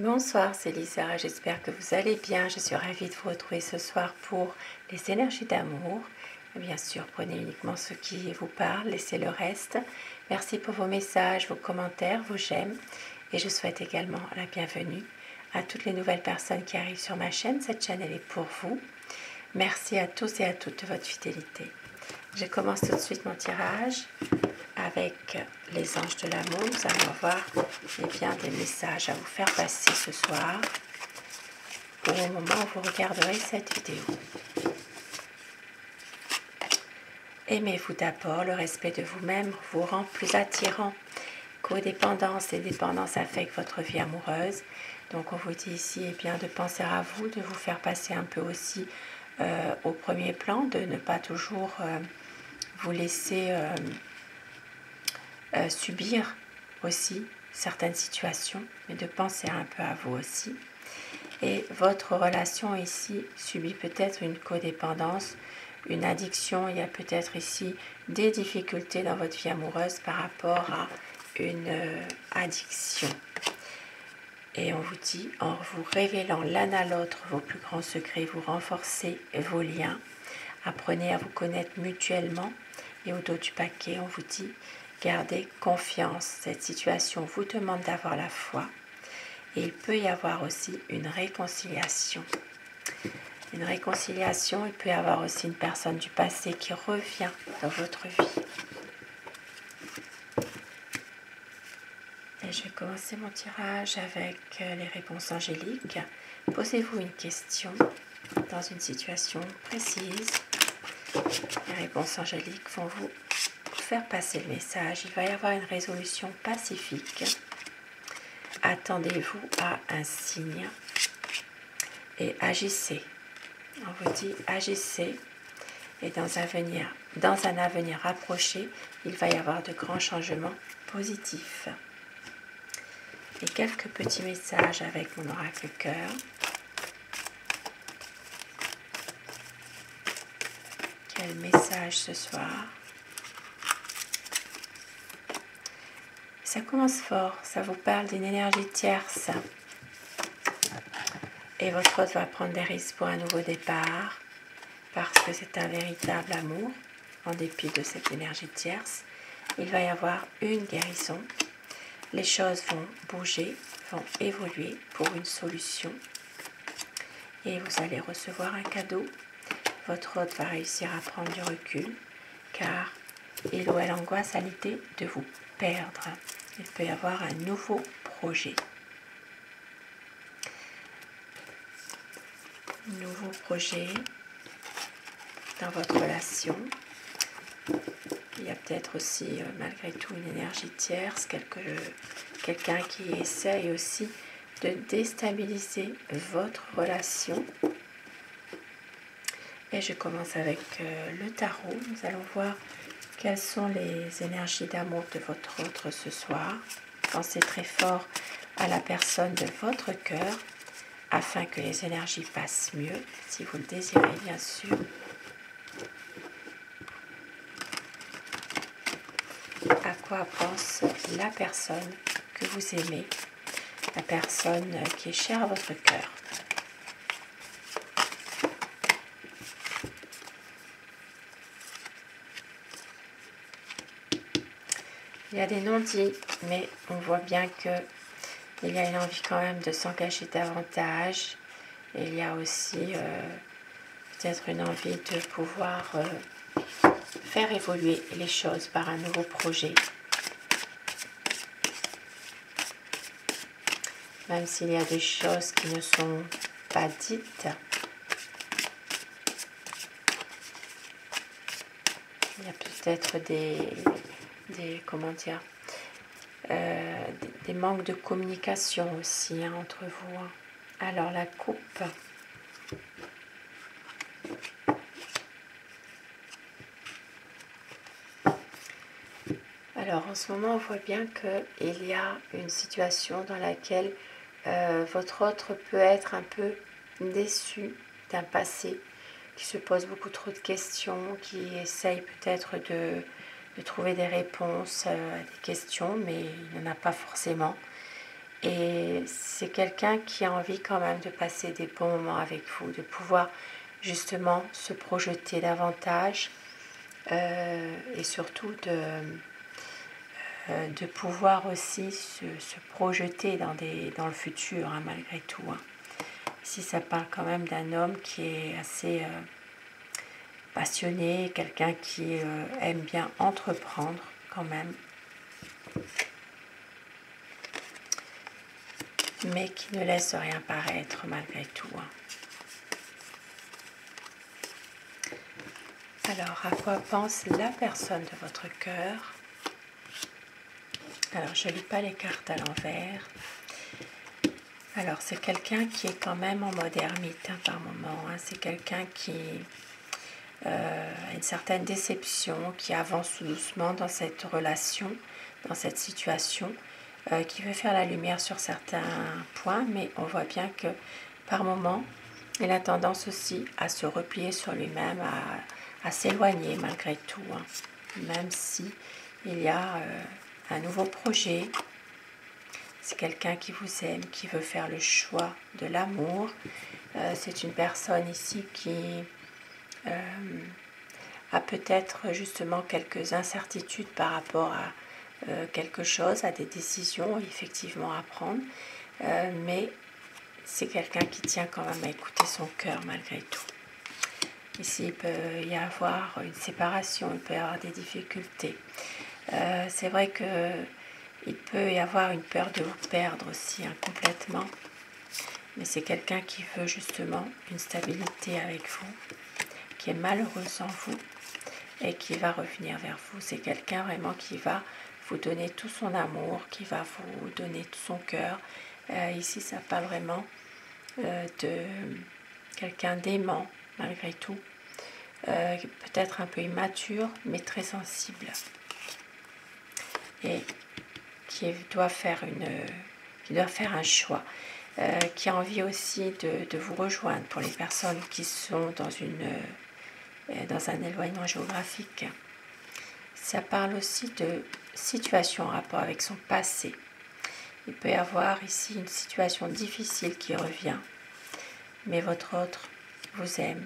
Bonsoir, c'est Lisa, j'espère que vous allez bien. Je suis ravie de vous retrouver ce soir pour les énergies d'amour. Bien sûr, prenez uniquement ce qui vous parle, laissez le reste. Merci pour vos messages, vos commentaires, vos j'aime. Et je souhaite également la bienvenue à toutes les nouvelles personnes qui arrivent sur ma chaîne. Cette chaîne, elle est pour vous. Merci à tous et à toutes de votre fidélité. Je commence tout de suite mon tirage avec les anges de l'amour. Nous allons avoir des messages à vous faire passer ce soir au moment où vous regarderez cette vidéo. Aimez-vous d'abord, le respect de vous-même vous rend plus attirant. Codépendance et dépendance affectent votre vie amoureuse. Donc on vous dit ici de penser à vous, de vous faire passer un peu aussi au premier plan, de ne pas toujours vous laisser subir aussi certaines situations, mais de penser un peu à vous aussi. Et votre relation ici subit peut-être une codépendance, une addiction. Il y a peut-être ici des difficultés dans votre vie amoureuse par rapport à une addiction. Et on vous dit, en vous révélant l'un à l'autre vos plus grands secrets, vous renforcez vos liens. Apprenez à vous connaître mutuellement. Et au dos du paquet, on vous dit, gardez confiance. Cette situation vous demande d'avoir la foi. Et il peut y avoir aussi une réconciliation. Une réconciliation, il peut y avoir aussi une personne du passé qui revient dans votre vie. Et je vais commencer mon tirage avec les réponses angéliques. Posez-vous une question dans une situation précise. Les réponses angéliques vont vous faire passer le message. Il va y avoir une résolution pacifique. Attendez-vous à un signe et agissez. On vous dit agissez et dans un avenir rapproché, il va y avoir de grands changements positifs. Et quelques petits messages avec mon oracle cœur. Quel message ce soir? Ça commence fort, ça vous parle d'une énergie tierce. Et votre hôte va prendre des risques pour un nouveau départ, parce que c'est un véritable amour, en dépit de cette énergie tierce. Il va y avoir une guérison. Les choses vont bouger, vont évoluer pour une solution. Et vous allez recevoir un cadeau. Votre hôte va réussir à prendre du recul, car il ou elle angoisse à l'idée de vous perdre. Il peut y avoir un nouveau projet. Nouveau projet dans votre relation. Il y a peut-être aussi, malgré tout, une énergie tierce, quelqu'un qui essaye aussi de déstabiliser votre relation. Et je commence avec le tarot. Nous allons voir quelles sont les énergies d'amour de votre autre ce soir. Pensez très fort à la personne de votre cœur afin que les énergies passent mieux, si vous le désirez bien sûr. À quoi pense la personne que vous aimez, la personne qui est chère à votre cœur. Il y a des non-dits, mais on voit bien qu'il y a une envie quand même de s'engager davantage. Et il y a aussi peut-être une envie de pouvoir faire évoluer les choses par un nouveau projet. Même s'il y a des choses qui ne sont pas dites, il y a peut-être des manques de communication aussi entre vous. Alors la coupe. Alors en ce moment on voit bien qu'il y a une situation dans laquelle votre autre peut être un peu déçu d'un passé, qui se pose beaucoup trop de questions, qui essaye peut-être de trouver des réponses à des questions, mais il n'en a pas forcément. Et c'est quelqu'un qui a envie quand même de passer des bons moments avec vous, de pouvoir justement se projeter davantage et surtout de pouvoir aussi se projeter dans le futur, hein, malgré tout. Hein. Ici, ça parle quand même d'un homme qui est assez passionné, quelqu'un qui aime bien entreprendre quand même, mais qui ne laisse rien paraître malgré tout. Hein. Alors, à quoi pense la personne de votre cœur? Alors, je ne lis pas les cartes à l'envers. Alors, c'est quelqu'un qui est quand même en mode ermite hein, par moment. Hein. C'est quelqu'un qui a une certaine déception, qui avance tout doucement dans cette relation, dans cette situation, qui veut faire la lumière sur certains points, mais on voit bien que par moment, il a tendance aussi à se replier sur lui-même, à s'éloigner malgré tout, hein. Même si il y a un nouveau projet. C'est quelqu'un qui vous aime, qui veut faire le choix de l'amour. C'est une personne ici qui a peut-être justement quelques incertitudes par rapport à quelque chose, à des décisions effectivement à prendre. Mais c'est quelqu'un qui tient quand même à écouter son cœur malgré tout. Ici, il peut y avoir une séparation, il peut y avoir des difficultés. C'est vrai qu'il peut y avoir une peur de vous perdre aussi hein, complètement. Mais c'est quelqu'un qui veut justement une stabilité avec vous, qui est malheureux sans vous et qui va revenir vers vous. C'est quelqu'un vraiment qui va vous donner tout son amour, qui va vous donner tout son cœur. Ici, ça parle vraiment de quelqu'un d'aimant malgré tout, peut-être un peu immature, mais très sensible. Et qui doit faire un choix, qui a envie aussi de vous rejoindre pour les personnes qui sont dans un éloignement géographique. Ça parle aussi de situation en rapport avec son passé. Il peut y avoir ici une situation difficile qui revient, mais votre autre vous aime.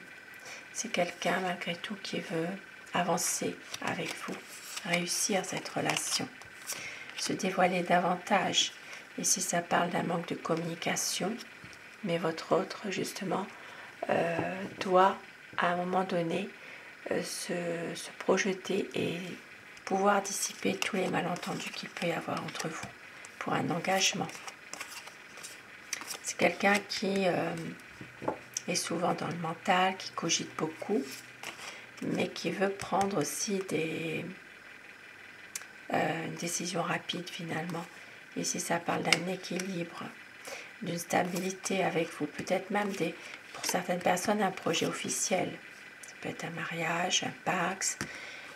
C'est quelqu'un malgré tout qui veut avancer avec vous, réussir cette relation, se dévoiler davantage. Ici, ça parle d'un manque de communication, mais votre autre, justement, doit, à un moment donné, se projeter et pouvoir dissiper tous les malentendus qu'il peut y avoir entre vous pour un engagement. C'est quelqu'un qui est souvent dans le mental, qui cogite beaucoup, mais qui veut prendre aussi une décision rapide finalement. Ici, ça parle d'un équilibre, d'une stabilité avec vous, peut-être même pour certaines personnes un projet officiel. Ça peut être un mariage, un pax,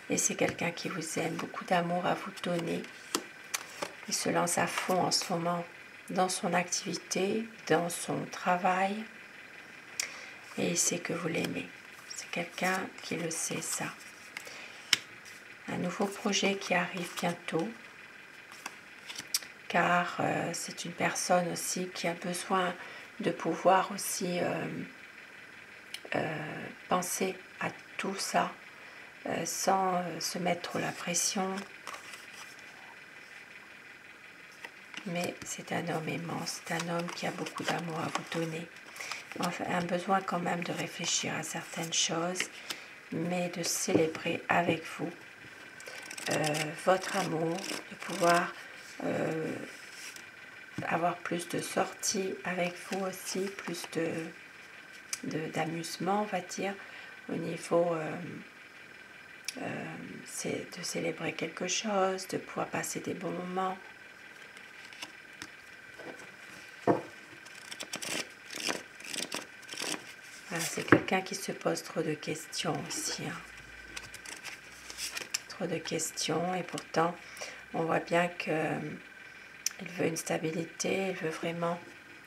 et c'est quelqu'un qui vous aime, beaucoup d'amour à vous donner. Il se lance à fond en ce moment dans son activité, dans son travail, et il sait que vous l'aimez. C'est quelqu'un qui le sait, ça. Un nouveau projet qui arrive bientôt, car c'est une personne aussi qui a besoin de pouvoir aussi penser à tout ça sans se mettre trop la pression. Mais c'est un homme aimant, c'est un homme qui a beaucoup d'amour à vous donner. Enfin, un besoin quand même de réfléchir à certaines choses, mais de célébrer avec vous votre amour, de pouvoir avoir plus de sorties avec vous aussi, plus d'amusement, on va dire, au niveau c'est de célébrer quelque chose, de pouvoir passer des bons moments. Voilà, c'est quelqu'un qui se pose trop de questions aussi. Hein. Trop de questions et pourtant on voit bien qu'il veut une stabilité, il veut vraiment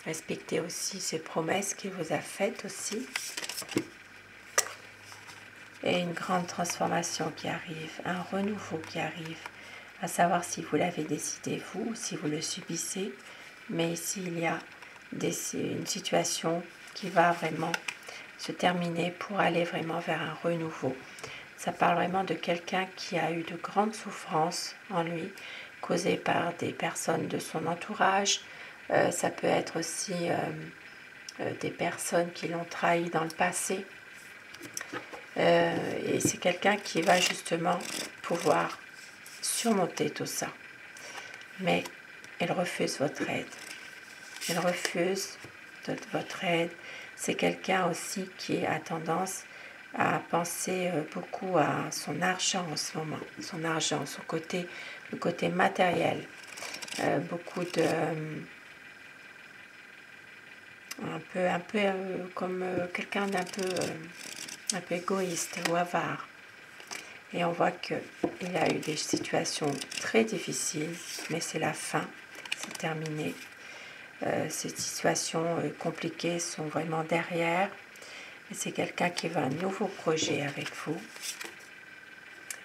respecter aussi ses promesses qu'il vous a faites aussi. Et une grande transformation qui arrive, un renouveau qui arrive, à savoir si vous l'avez décidé vous ou si vous le subissez, mais ici il y a une situation qui va vraiment se terminer pour aller vraiment vers un renouveau. Ça parle vraiment de quelqu'un qui a eu de grandes souffrances en lui, causées par des personnes de son entourage. Ça peut être aussi des personnes qui l'ont trahi dans le passé. Et c'est quelqu'un qui va justement pouvoir surmonter tout ça. Mais elle refuse votre aide. Elle refuse votre aide. C'est quelqu'un aussi qui a tendance à penser beaucoup à son argent en ce moment. Son argent, le côté matériel. Beaucoup de... un peu comme quelqu'un d'un peu égoïste ou avare. Et on voit qu'il a eu des situations très difficiles, mais c'est la fin, c'est terminé. Ces situations compliquées sont vraiment derrière. Et c'est quelqu'un qui veut un nouveau projet avec vous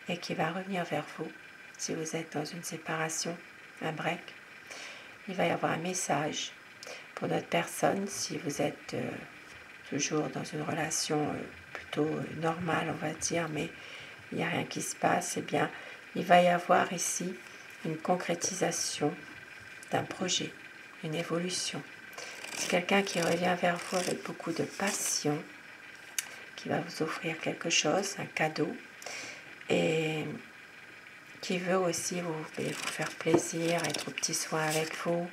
et qui va revenir vers vous. Si vous êtes dans une séparation, un break, il va y avoir un message pour notre personne. Si vous êtes toujours dans une relation plutôt normale, on va dire, mais il n'y a rien qui se passe, eh bien, il va y avoir ici une concrétisation d'un projet, une évolution. C'est quelqu'un qui revient vers vous avec beaucoup de passion, qui va vous offrir quelque chose, un cadeau, et qui veut aussi vous faire plaisir, être au petit soin avec vous,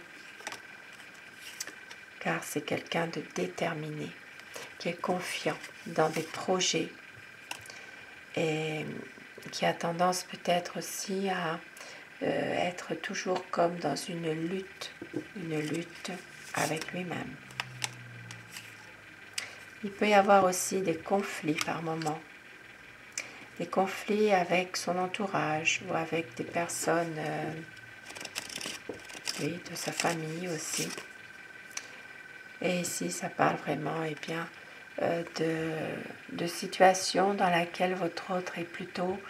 car c'est quelqu'un de déterminé, qui est confiant dans des projets et qui a tendance peut-être aussi à être toujours comme dans une lutte avec lui-même. Il peut y avoir aussi des conflits par moments, des conflits avec son entourage ou avec des personnes de sa famille aussi. Et ici, ça parle vraiment bien, de situations dans laquelle votre autre est plutôt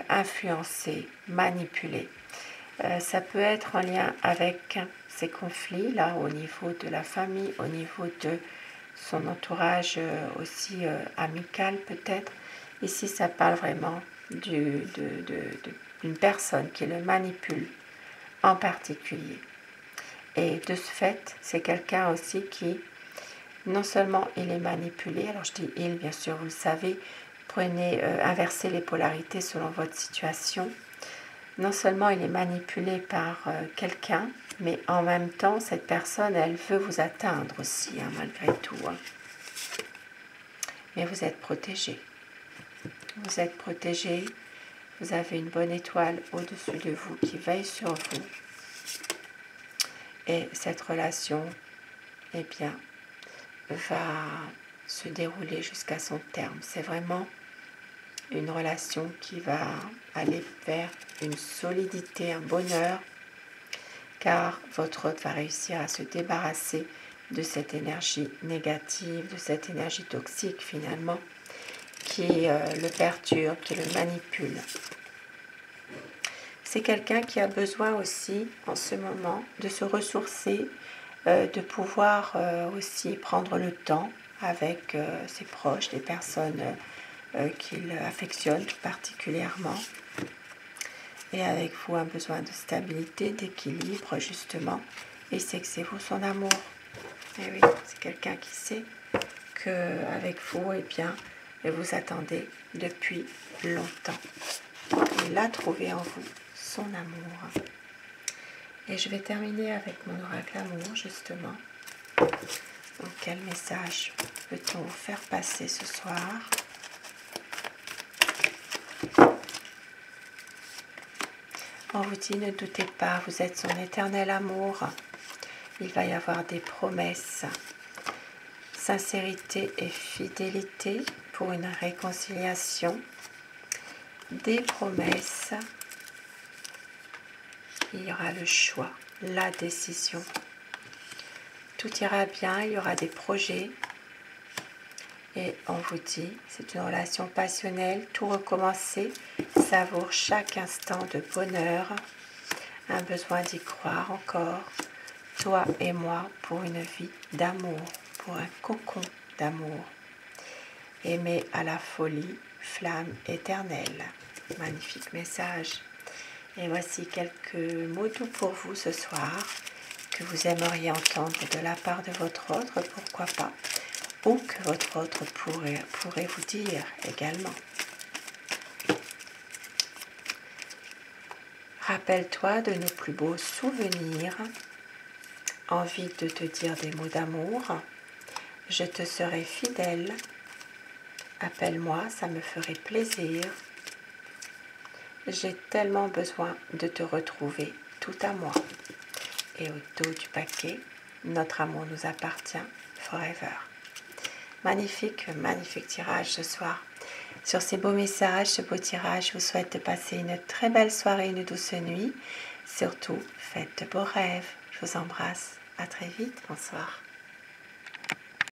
influencé, manipulé. Ça peut être en lien avec ces conflits, là, au niveau de la famille, au niveau de son entourage aussi amical peut-être. Ici, ça parle vraiment d'une personne qui le manipule en particulier. Et de ce fait, c'est quelqu'un aussi qui, non seulement il est manipulé, alors je dis il, bien sûr, vous le savez, prenez, inversez les polarités selon votre situation. Non seulement il est manipulé par quelqu'un, mais en même temps, cette personne, elle veut vous atteindre aussi, malgré tout. Mais vous êtes protégé. Vous êtes protégé, vous avez une bonne étoile au-dessus de vous qui veille sur vous. Et cette relation, eh bien, va se dérouler jusqu'à son terme. C'est vraiment une relation qui va aller vers une solidité, un bonheur, car votre hôte va réussir à se débarrasser de cette énergie négative, de cette énergie toxique finalement, qui le perturbe, qui le manipule. C'est quelqu'un qui a besoin aussi, en ce moment, de se ressourcer, de pouvoir aussi prendre le temps avec ses proches, des personnes qu'il affectionne tout particulièrement. Et avec vous, un besoin de stabilité, d'équilibre, justement. Et c'est que c'est vous son amour. Et oui, c'est quelqu'un qui sait qu'avec vous, eh bien, vous attendez depuis longtemps. Il a trouvé en vous son amour. Et je vais terminer avec mon oracle amour, justement. Donc, quel message peut-on vous faire passer ce soir ? On vous dit, ne doutez pas, vous êtes son éternel amour. Il va y avoir des promesses, sincérité et fidélité pour une réconciliation. Des promesses, il y aura le choix, la décision. Tout ira bien, il y aura des projets. Et on vous dit, c'est une relation passionnelle, tout recommencer, savoure chaque instant de bonheur, un besoin d'y croire encore, toi et moi pour une vie d'amour, pour un cocon d'amour. Aimer à la folie, flamme éternelle. Magnifique message. Et voici quelques mots doux pour vous ce soir que vous aimeriez entendre de la part de votre autre, pourquoi pas, ou que votre autre pourrait vous dire également. Rappelle-toi de nos plus beaux souvenirs. Envie de te dire des mots d'amour. Je te serai fidèle. Appelle-moi, ça me ferait plaisir. J'ai tellement besoin de te retrouver tout à moi. Et au dos du paquet, notre amour nous appartient forever. Magnifique, magnifique tirage ce soir. Sur ces beaux messages, ce beau tirage, je vous souhaite de passer une très belle soirée, une douce nuit. Surtout, faites de beaux rêves. Je vous embrasse. À très vite. Bonsoir.